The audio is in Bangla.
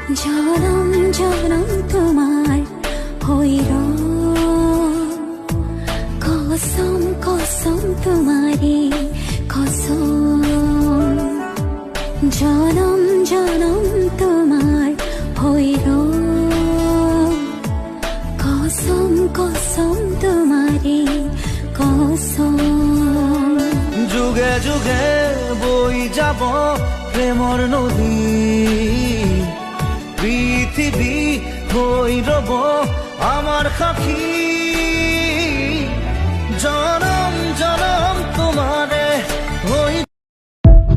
জনম জনম তোমার হইল কসম কসম তোমারে কসম জনম জনম তোমার হইল কসম কসম তোমারে কসম যুগে যুগে বই যাব প্রেমর নদী পৃথিবী হই রব আমার সাক্ষী